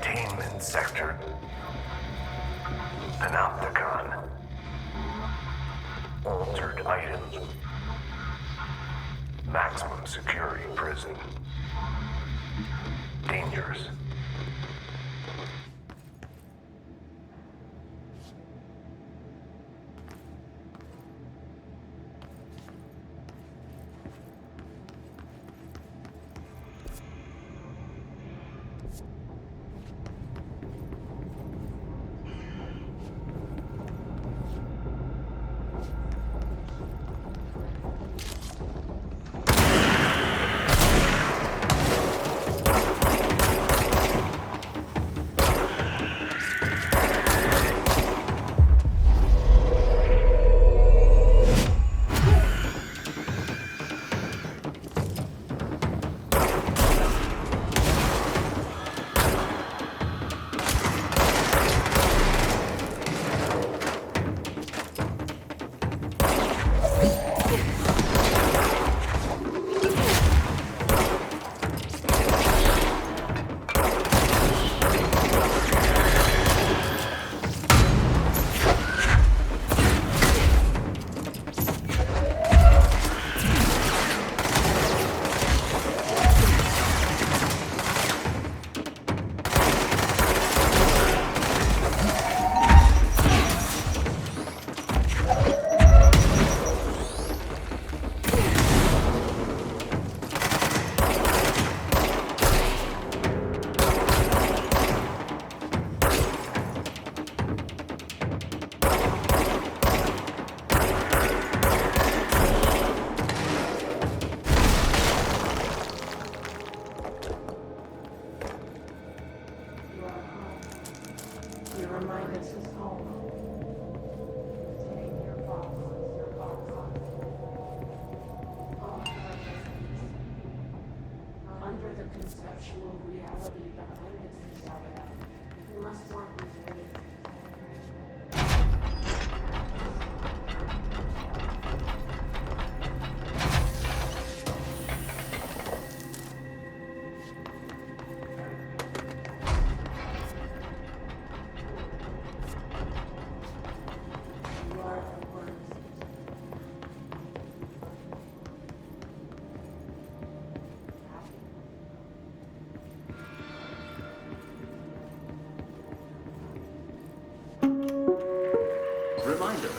Containment sector. Panopticon. Altered items. Maximum security prison. Dangerous. Reminder,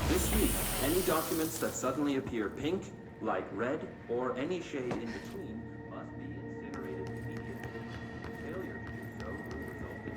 this week, any documents that suddenly appear pink, light red, or any shade in between must be incinerated immediately. Failure to do so will result in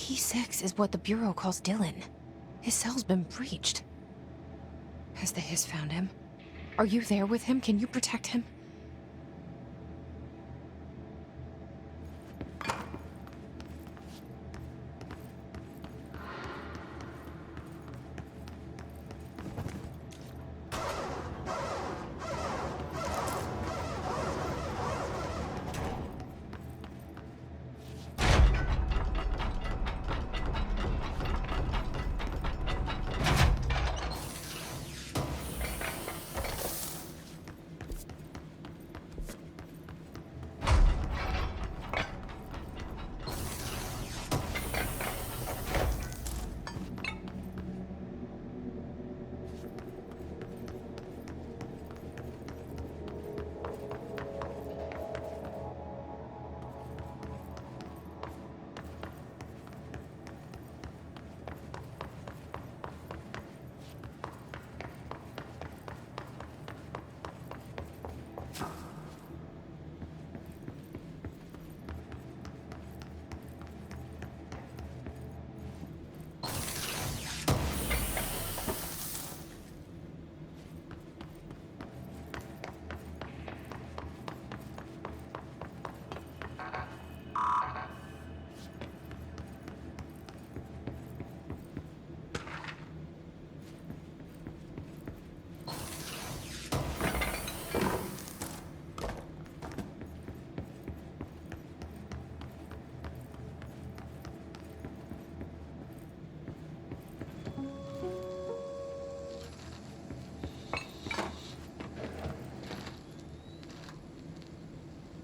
P6 is what the Bureau calls Dylan. His cell's been breached. Has the Hiss found him? Are you there with him? Can you protect him?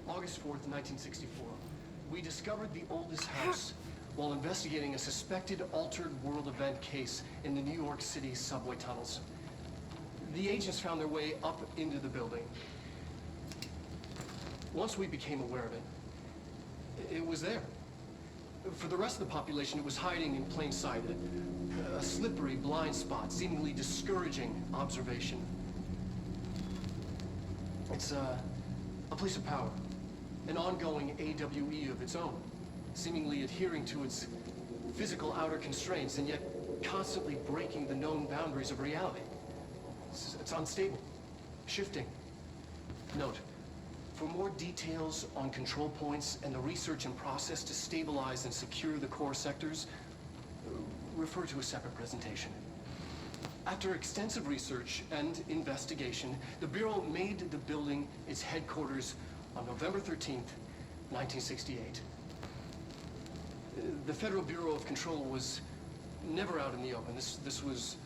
August 4th, 1964, we discovered the oldest house while investigating a suspected altered world event case in the New York City subway tunnels. The agents found their way up into the building. Once we became aware of it, it was there. For the rest of the population, it was hiding in plain sight, a slippery blind spot, seemingly discouraging observation. It's a place of power. An ongoing AWE of its own, seemingly adhering to its physical outer constraints and yet constantly breaking the known boundaries of reality. It's unstable, shifting. Note, for more details on control points and the research and process to stabilize and secure the core sectors, refer to a separate presentation. After extensive research and investigation, the Bureau made the building its headquarters on November 13th, 1968. The Federal Bureau of Control was never out in the open. This was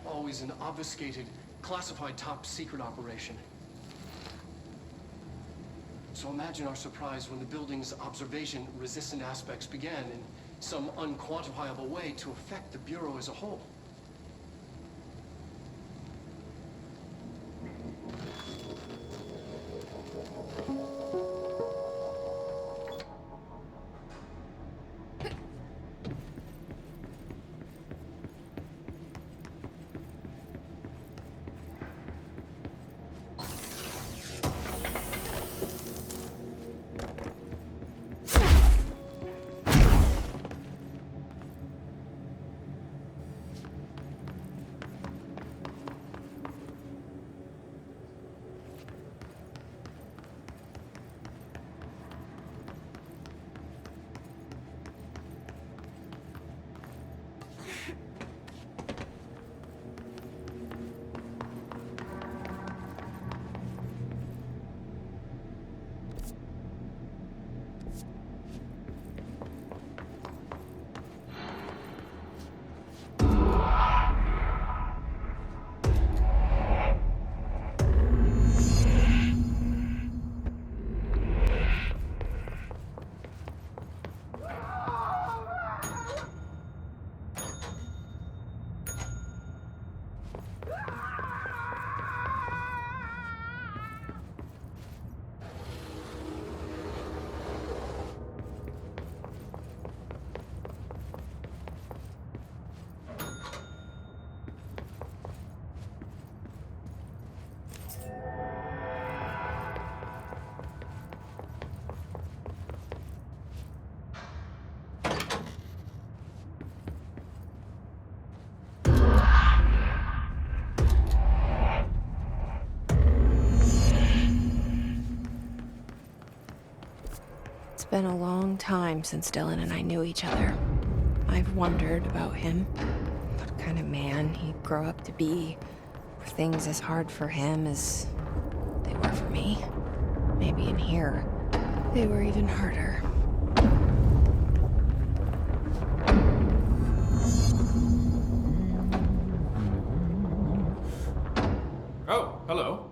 always an obfuscated, classified top-secret operation. So imagine our surprise when the building's observation-resistant aspects began in some unquantifiable way to affect the Bureau as a whole. been a long time since Dylan and I knew each other. I've wondered about him. What kind of man he'd grow up to be. Were things as hard for him as they were for me? Maybe in here, they were even harder. Oh, hello.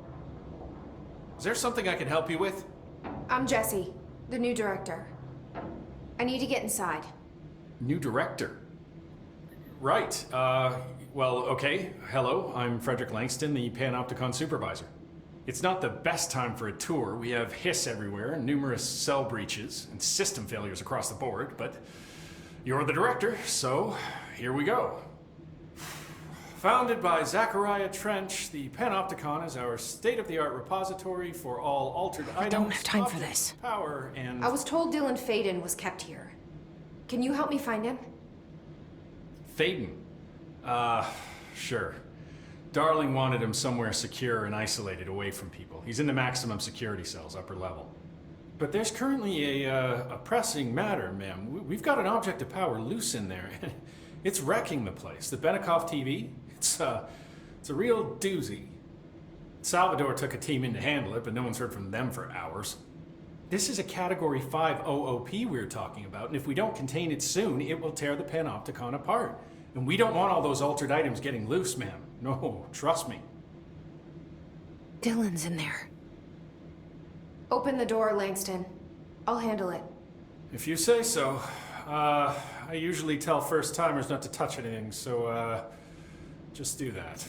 Is there something I can help you with? I'm Jessie, the new director. I need to get inside. New director? Right, well, okay. Hello, I'm Frederick Langston, the Panopticon supervisor. It's not the best time for a tour. We have hiss everywhere, numerous cell breaches, and system failures across the board, but you're the director, so here we go. Founded by Zachariah Trench, the Panopticon is our state-of-the-art repository for all altered items. I don't have time for objects, this. Power and... I was told Dylan Faden was kept here. Can you help me find him? Faden? Sure. Darling wanted him somewhere secure and isolated away from people. He's in the maximum security cells, upper level. But there's currently a pressing matter, ma'am. We've got an object of power loose in there. It's wrecking the place. The Benikoff TV? It's a real doozy. Salvador took a team in to handle it, but no one's heard from them for hours. This is a Category 5 OOP we're talking about, and if we don't contain it soon, it will tear the Panopticon apart. And we don't want all those altered items getting loose, ma'am. No, trust me. Dylan's in there. Open the door, Langston. I'll handle it. If you say so. I usually tell first-timers not to touch anything, so, just do that.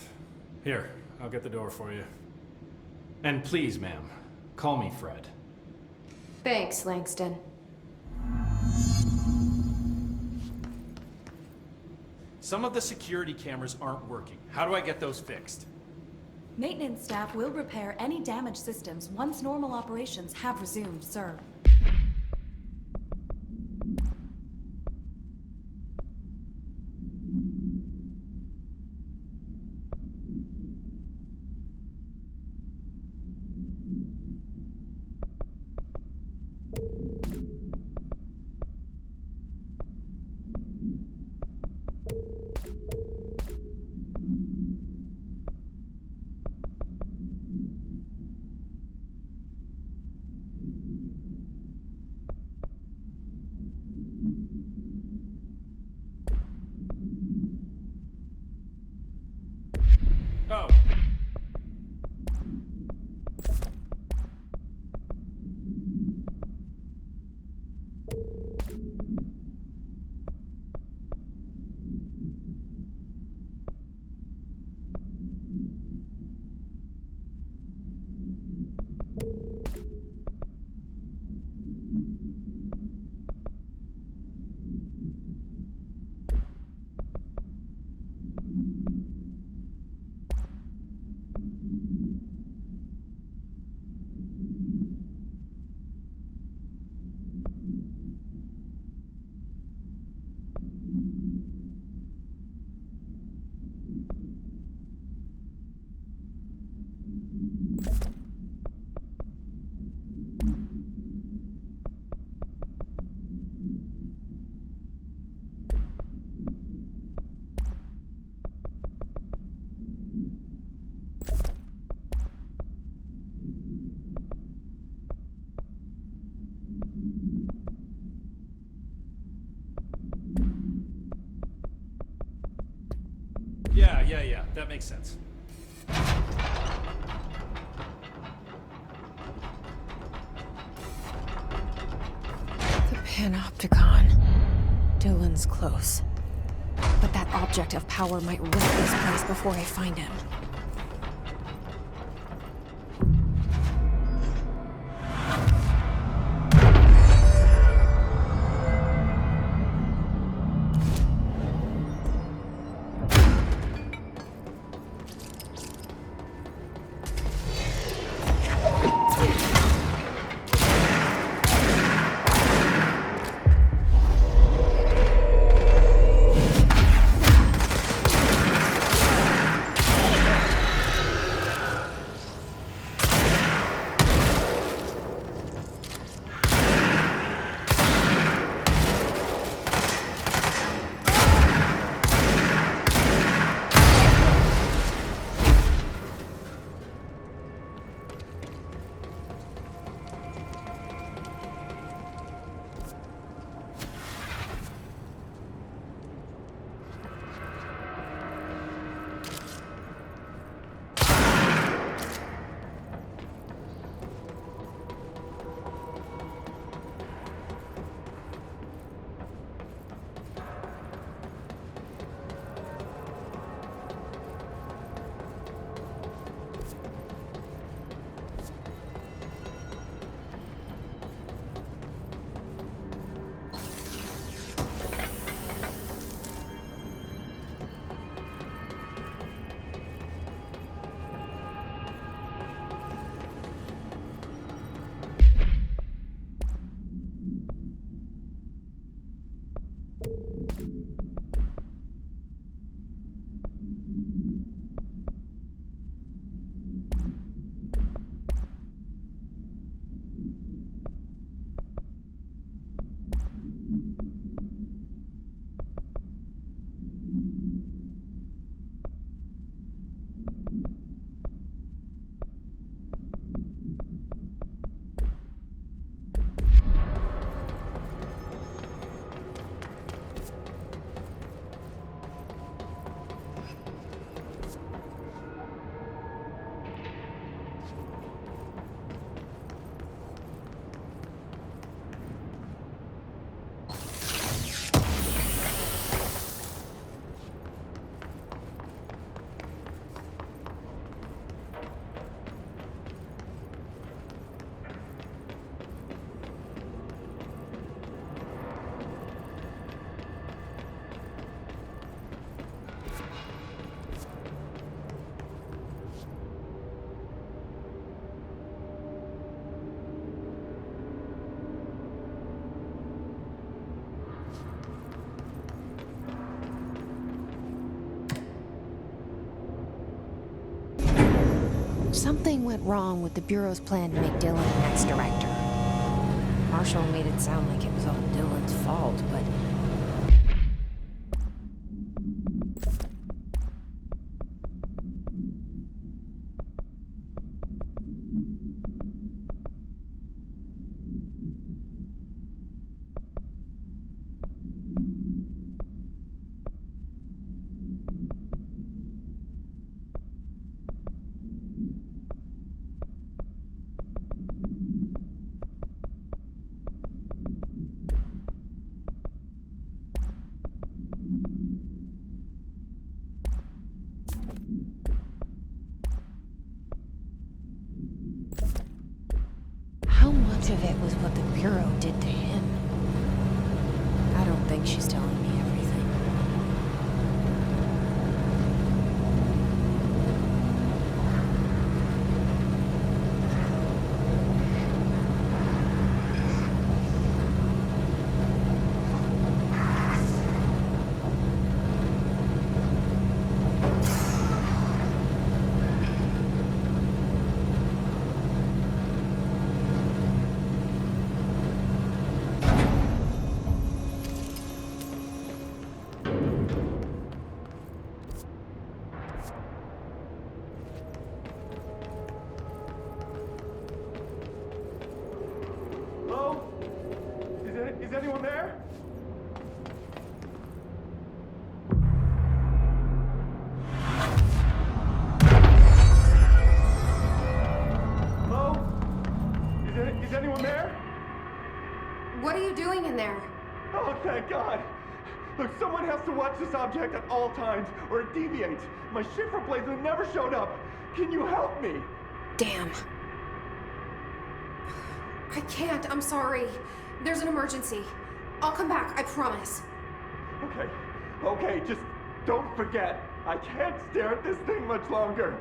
Here, I'll get the door for you. And please, ma'am, call me Fred. Thanks, Langston. Some of the security cameras aren't working. How do I get those fixed? Maintenance staff will repair any damaged systems once normal operations have resumed, sir. Oh. Yeah, that makes sense. The Panopticon. Dylan's close. But that object of power might wreck this place before I find him. Something went wrong with the Bureau's plan to make Dylan the next director. Marshall made it sound like it was all Dylan's fault, but... How much of it was what the Bureau did to him? I don't think she's telling me everything. Hello? Is anyone there? Hello? Is anyone there? What are you doing in there? Oh, thank God! Look, someone has to watch this object at all times, or it deviates. My shift replacement never showed up. Can you help me? Damn. I can't, I'm sorry. There's an emergency. I'll come back, I promise. Okay, just don't forget. I can't stare at this thing much longer.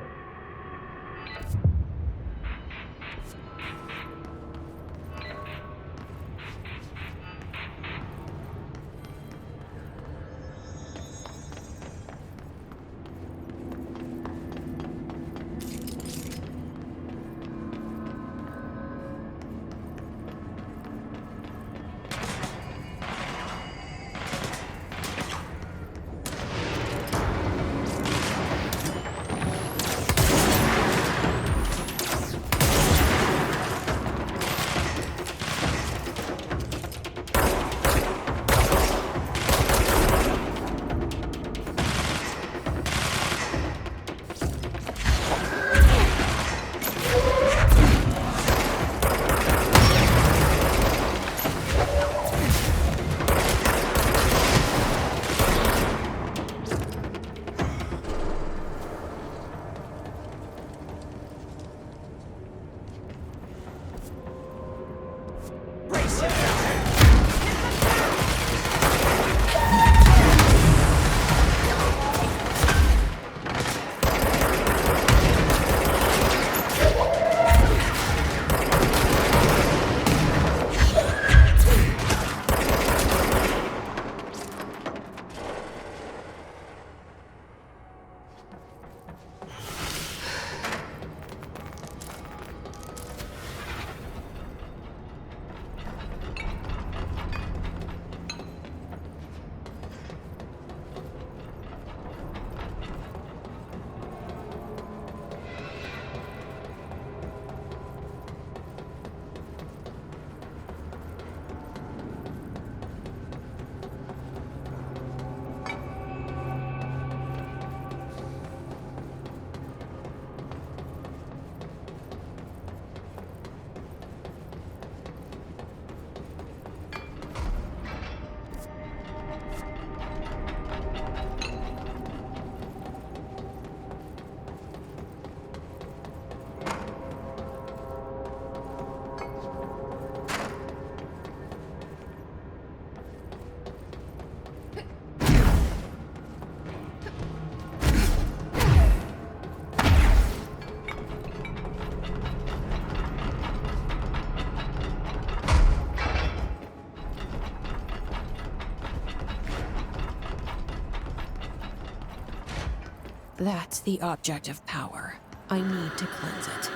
That's the object of power. I need to cleanse it.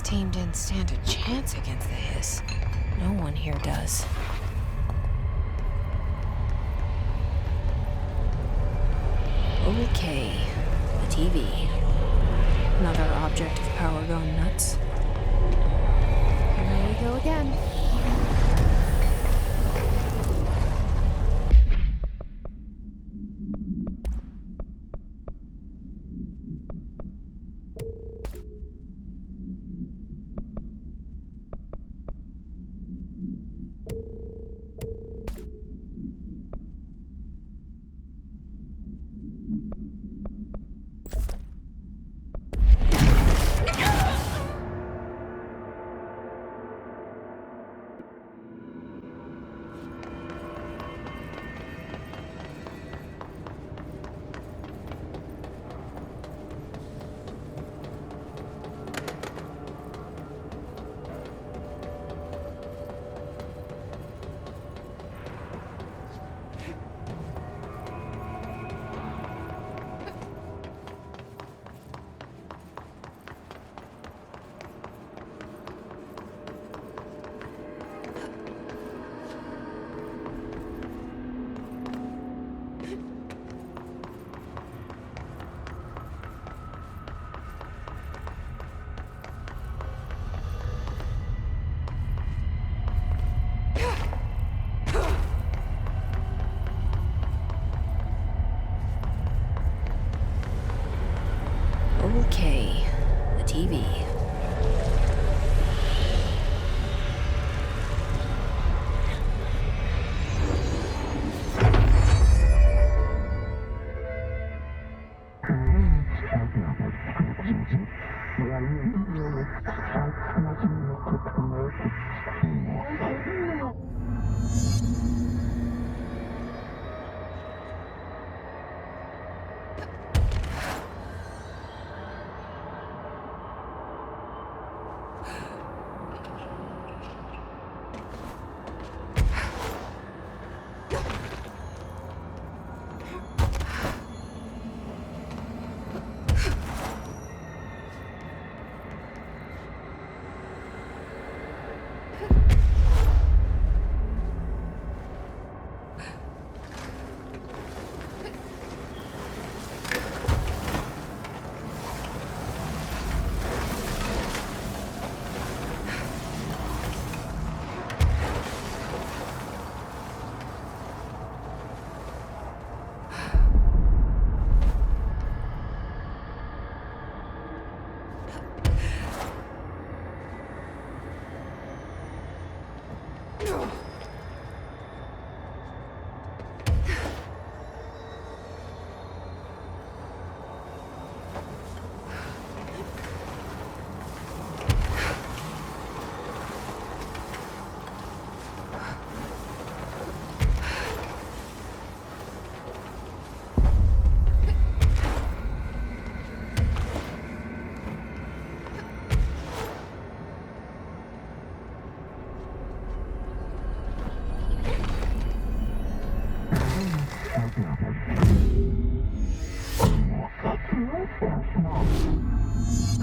team didn't stand a chance against the Hiss. No one here does. Okay, the TV. Another object of power gone nuts. Here we go again. Okay, the TV.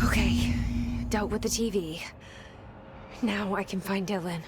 Okay, dealt with the TV. Now I can find Dylan.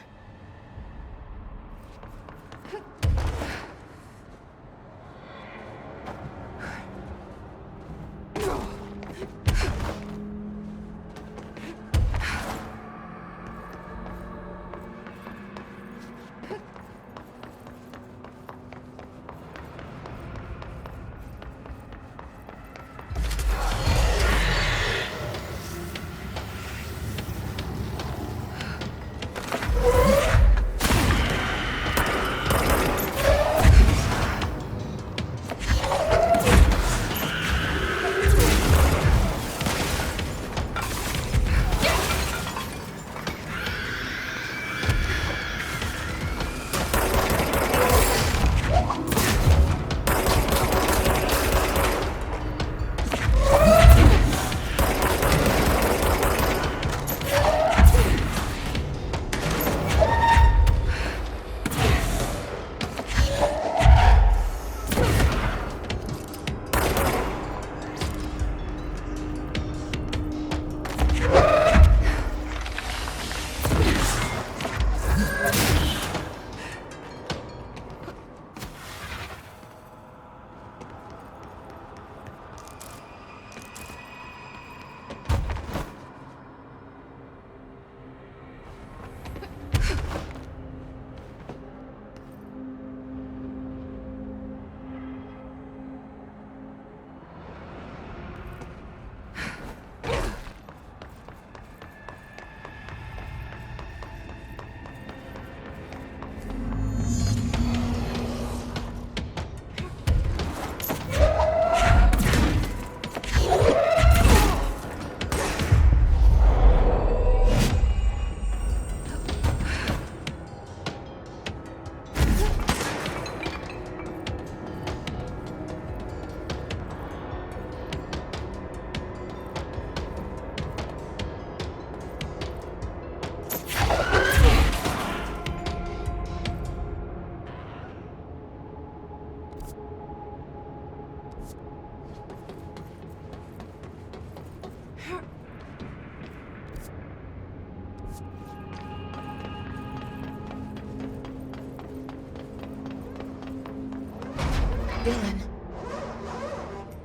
Dylan.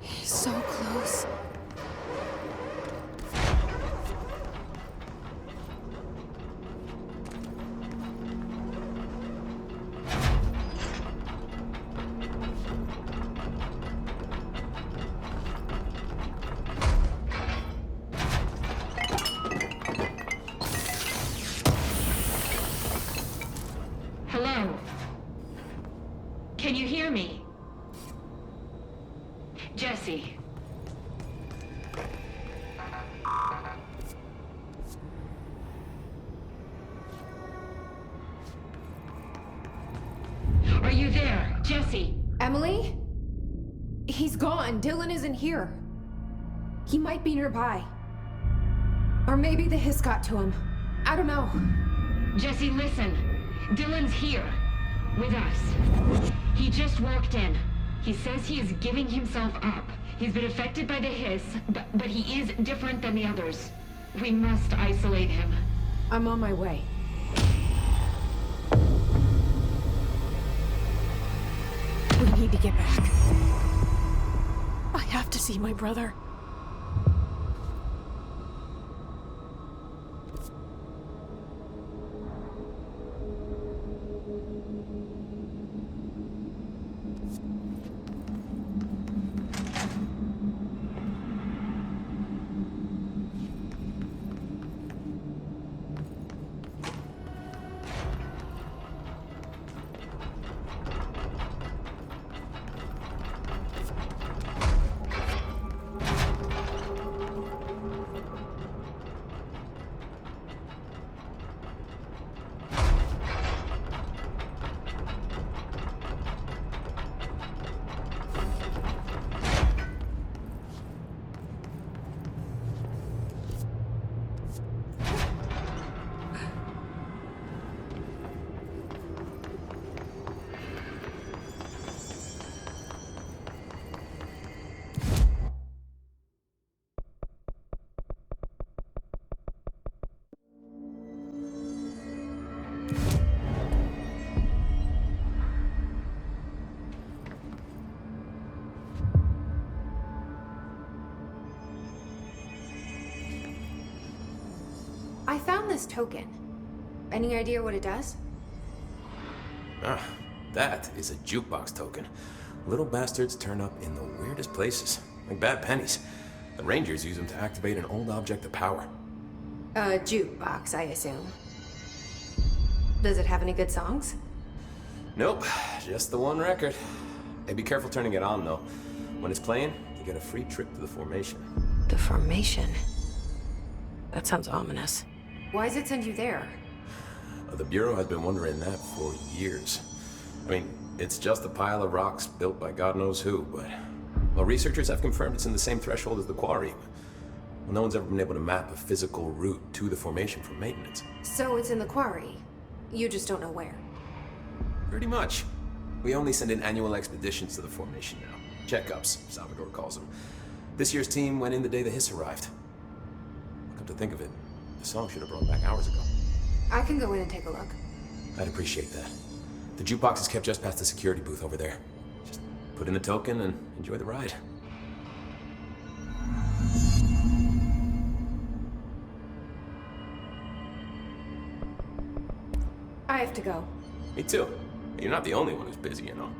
He's so close. Hello? Can you hear me? Jesse. Are you there, Jesse? Emily? He's gone. Dylan isn't here. He might be nearby. Or maybe the hiss got to him. I don't know. Jesse, listen. Dylan's here. With us. He just walked in. He says he is giving himself up. He's been affected by the hiss, but he is different than the others. We must isolate him. I'm on my way. We need to get back. I have to see my brother. I found this token. Any idea what it does? Ah, that is a jukebox token. Little bastards turn up in the weirdest places, like bad pennies. The Rangers use them to activate an old object of power. A jukebox, I assume. Does it have any good songs? Nope, just the one record. Hey, be careful turning it on, though. When it's playing, you get a free trip to the formation. The formation? That sounds ominous. Why does it send you there? The Bureau has been wondering that for years. I mean, it's just a pile of rocks built by God knows who, but... Well, researchers have confirmed it's in the same threshold as the quarry. Well, no one's ever been able to map a physical route to the formation for maintenance. So it's in the quarry. You just don't know where. Pretty much. We only send in annual expeditions to the formation now. Checkups, Salvador calls them. This year's team went in the day the hiss arrived. Come to think of it, the song should have brought back hours ago. I can go in and take a look. I'd appreciate that. The jukebox is kept just past the security booth over there. Just put in the token and enjoy the ride. I have to go. Me too. You're not the only one who's busy, you know.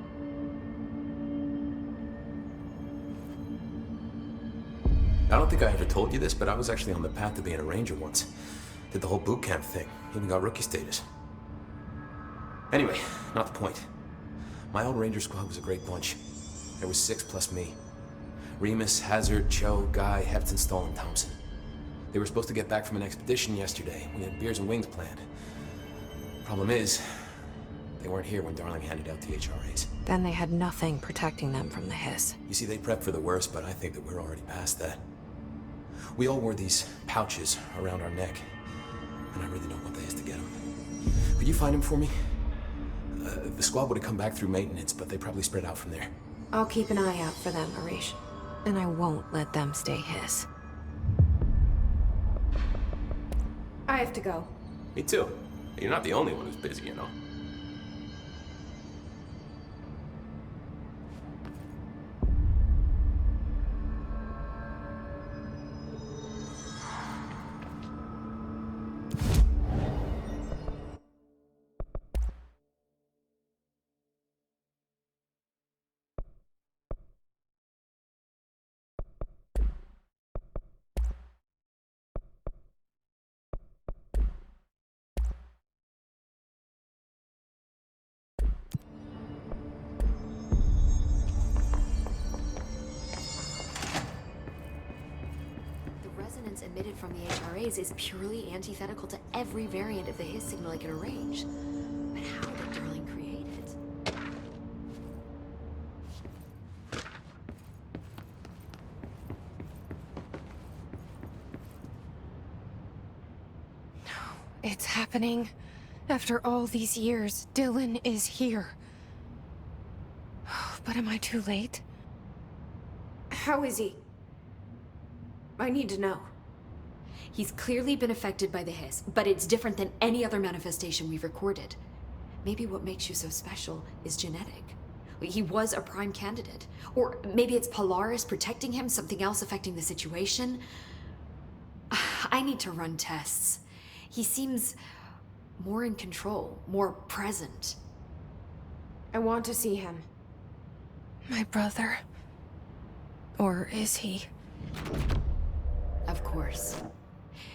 I don't think I ever told you this, but I was actually on the path to being a ranger once. Did the whole boot camp thing. Even got rookie status. Anyway, not the point. My old ranger squad was a great bunch. There was 6 plus me. Remus, Hazard, Cho, Guy, Hefton, Stahl, and Thompson. They were supposed to get back from an expedition yesterday. We had beers and wings planned. Problem is, they weren't here when Darling handed out the HRAs. Then they had nothing protecting them from the hiss. You see, they prepped for the worst, but I think that we're already past that. We all wore these pouches around our neck, and I really don't want the hiss to get them. Could you find them for me? The squad would have come back through maintenance, but they probably spread out from there. I'll keep an eye out for them, Arish. And I won't let them stay hiss. I have to go. Me too. You're not the only one who's busy, you know. transmitted from the HRAs is purely antithetical to every variant of the Hiss signal I can arrange. But how did Darling create it? It's happening. After all these years, Dylan is here. But am I too late? How is he? I need to know. He's clearly been affected by the Hiss, but it's different than any other manifestation we've recorded. Maybe what makes you so special is genetic. He was a prime candidate. Or maybe it's Polaris protecting him, something else affecting the situation. I need to run tests. He seems more in control, more present. I want to see him. My brother. Or is he? Of course.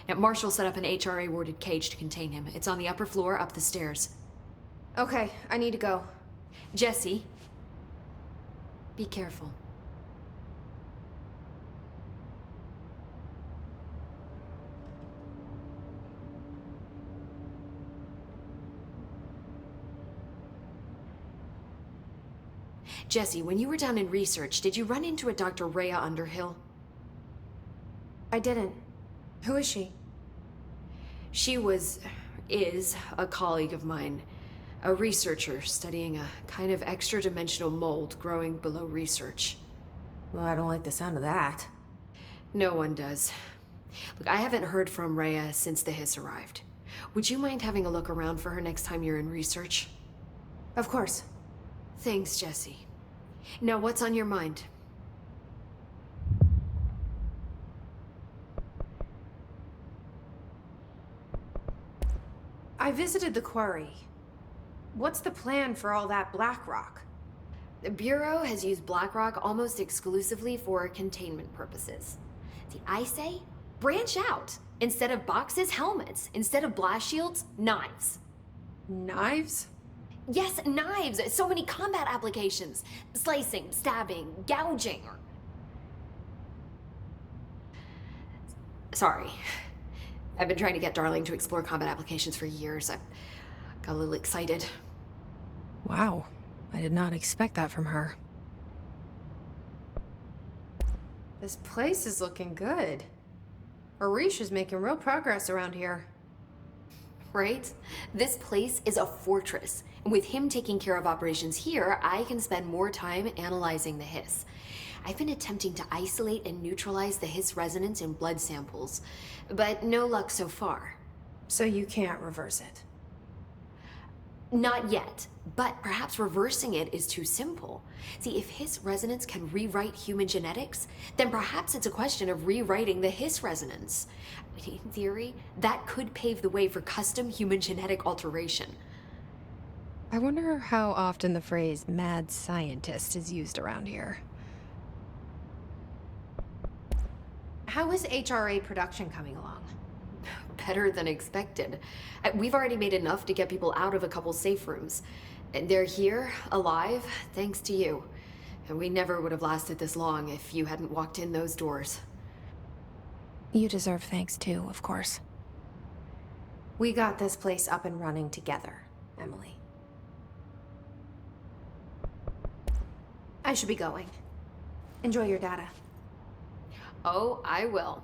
Now, Marshall set up an HRA-warded cage to contain him. It's on the upper floor, up the stairs. Okay, I need to go. Jesse, be careful. Jesse, when you were down in research, did you run into a Dr. Rhea Underhill? I didn't. Who is she? She is a colleague of mine. A researcher studying a kind of extra-dimensional mold growing below research. Well, I don't like the sound of that. No one does. Look, I haven't heard from Rhea since the Hiss arrived. Would you mind having a look around for her next time you're in research? Of course. Thanks, Jesse. Now, what's on your mind? I visited the quarry. What's the plan for all that black rock? The Bureau has used black rock almost exclusively for containment purposes. See, I say, branch out. Instead of boxes, helmets. Instead of blast shields, knives. Knives? Yes, knives! So many combat applications. Slicing, stabbing, gouging, or... Sorry. I've been trying to get Darling to explore combat applications for years. I got a little excited. Wow. I did not expect that from her. This place is looking good. Arish is making real progress around here. Right? This place is a fortress. And with him taking care of operations here, I can spend more time analyzing the Hiss. I've been attempting to isolate and neutralize the Hiss resonance in blood samples, but no luck so far. So you can't reverse it? Not yet, but perhaps reversing it is too simple. See, if Hiss resonance can rewrite human genetics, then perhaps it's a question of rewriting the Hiss resonance. In theory, that could pave the way for custom human genetic alteration. I wonder how often the phrase mad scientist is used around here. How is HRA production coming along? Better than expected. We've already made enough to get people out of a couple safe rooms. And they're here, alive, thanks to you. And we never would have lasted this long if you hadn't walked in those doors. You deserve thanks too, of course. We got this place up and running together, Emily. I should be going. Enjoy your data. Oh, I will.